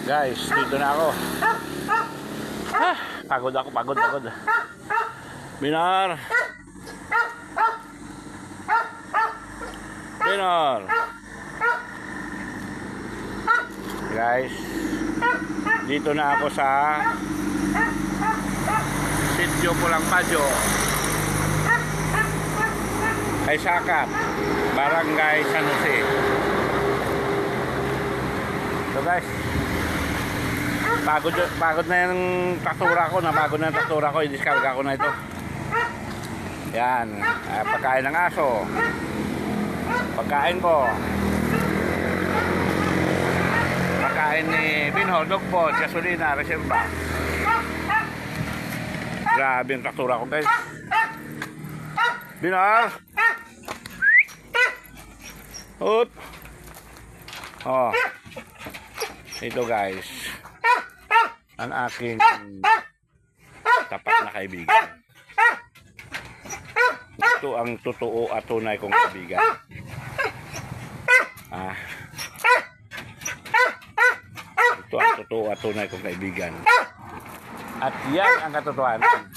Guys, dito na ako. Pagod ako, pagod. Binar. Guys, dito na ako sa Sitio Pulang Padyo, kay Sakat, Barangay San Jose. So guys, pagod na yung traktura ko, napagod na yung traktura ko, i-discarga ko na ito. Yan, pagkain ng aso, pagkain ko, pagkain ni Binho, dog food, gasolina, reserva. Grabe yung traktura ko guys. Binar. Up. Oh. Ito guys, ang aking tapat na kaibigan. Ito ang totoo at tunay kong kaibigan. Ito ang totoo at tunay kong kaibigan. At yan ang katotohanan.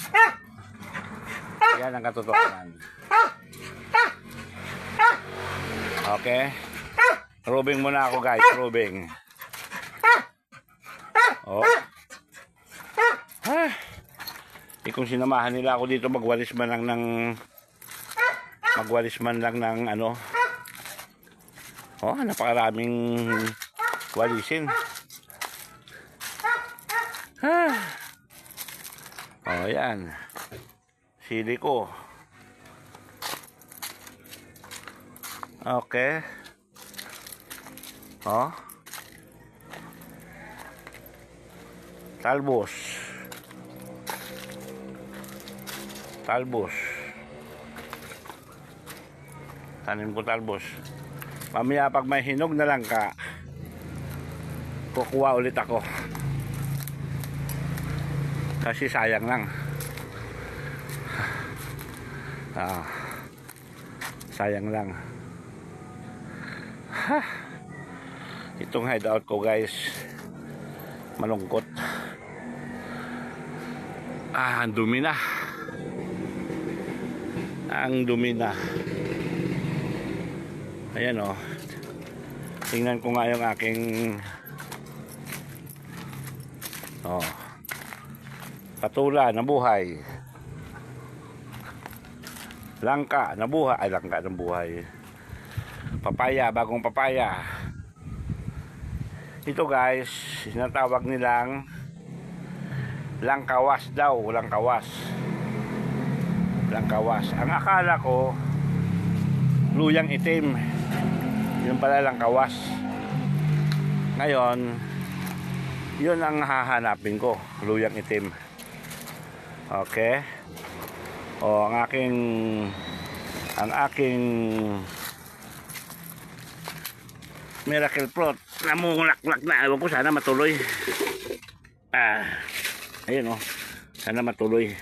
Yan ang katotohanan. Okay? Rubing muna ako guys, rubing. Oh. Kung sinamahan nila ako dito magwalis man lang ng ano. Oh, napakaraming walisin. Oh, yan. Sili ko. Okay. Oh. Talbos. Tanim ko talbos. Mamaya pag may hinog na langka, kukuha ulit ako. Kasi sayang lang. Sayang lang. Itong hideout ko guys, malungkot. Ang dumi na. Ang dumi na. Ayan o. Tingnan ko nga yung aking patula na buhay. Langka na buhay. Ay, langka na buhay. Papaya, bagong papaya. Ito guys, sinatawag nilang langkawas daw, langkawas. Ang akala ko luyang itim. Yun pala langkawas. Ngayon, yun ang hahanapin ko, luyang itim. Okay? O ang aking miracle fruit namulaklak na. Ewan ko, sana matuloy. Ayun o, sana matuloy.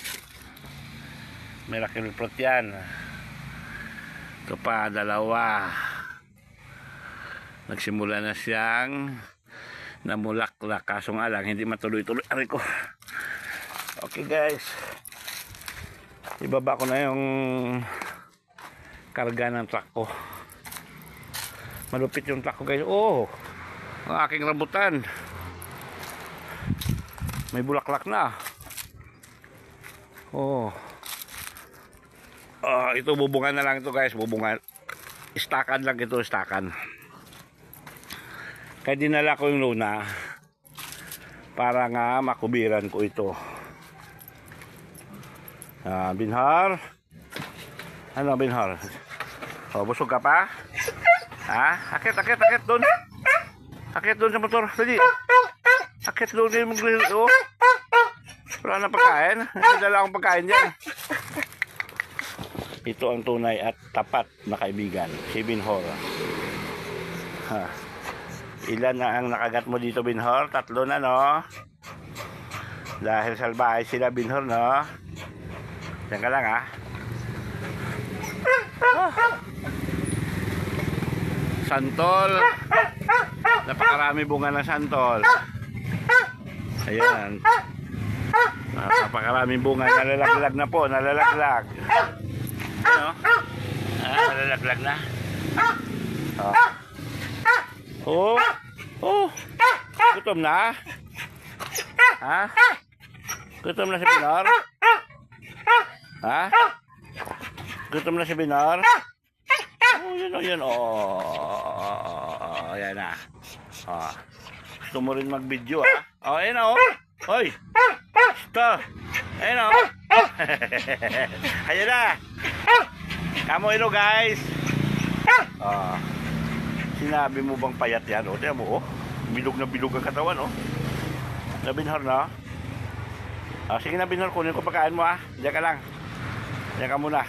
Miracle fruit yan. Ito pa, dalawa. Nagsimula na siyang namulaklak, kaso nga lang hindi matuloy-tuloy. Aray ko. Okay guys, ibaba ko na yung karga ng truck ko. Malupit yung truck ko guys. Oh, ang aking rambutan may bulaklak na. Oh, ito bubungan na lang ito guys, bubungan. Istakan lang ito, istakan. Kaya dinala ko yung luna para nga makubiran ko ito. Binhar. Ano Binhar? Oh, busog ka pa? Akit doon. Akit doon sa motor. Dali. Akit doon din mag-grill. Oh. Wala na pagkain. Dala akong pagkain dyan. Ito ang tunay at tapat na kaibigan, si Binhor. Ilan na ang nakagat mo dito Binhor? 3 na no? Dahil salbahay sila Binhor no? Diyan ka lang Santol. Napakarami bunga ng santol. Ayan. Napakaraming bunga. Nalalaglag na po. Nalalaglag. Ano? Nalalaglag na. Oh. Oh. Gutom na? Ha? Gutom na si Binor? Ha? Gutom na si Binor? Oh, yun o, yun. Oh, ayan na. Oh. Gusto mo rin mag-video, ha? Oh, ayan na, oh. Hoy. Ito. Ayan, oh. Ayan na. Kamo ilo, guys. Oh. Sinabi mo bang payat yan, oh? Tiyan mo, oh. Bilog na bilog ang katawan, oh. Nabinhar na. Ah, sige na, Binhar. Kunin ko pagkain mo, ha. Diyan ka lang. Diyan ka muna.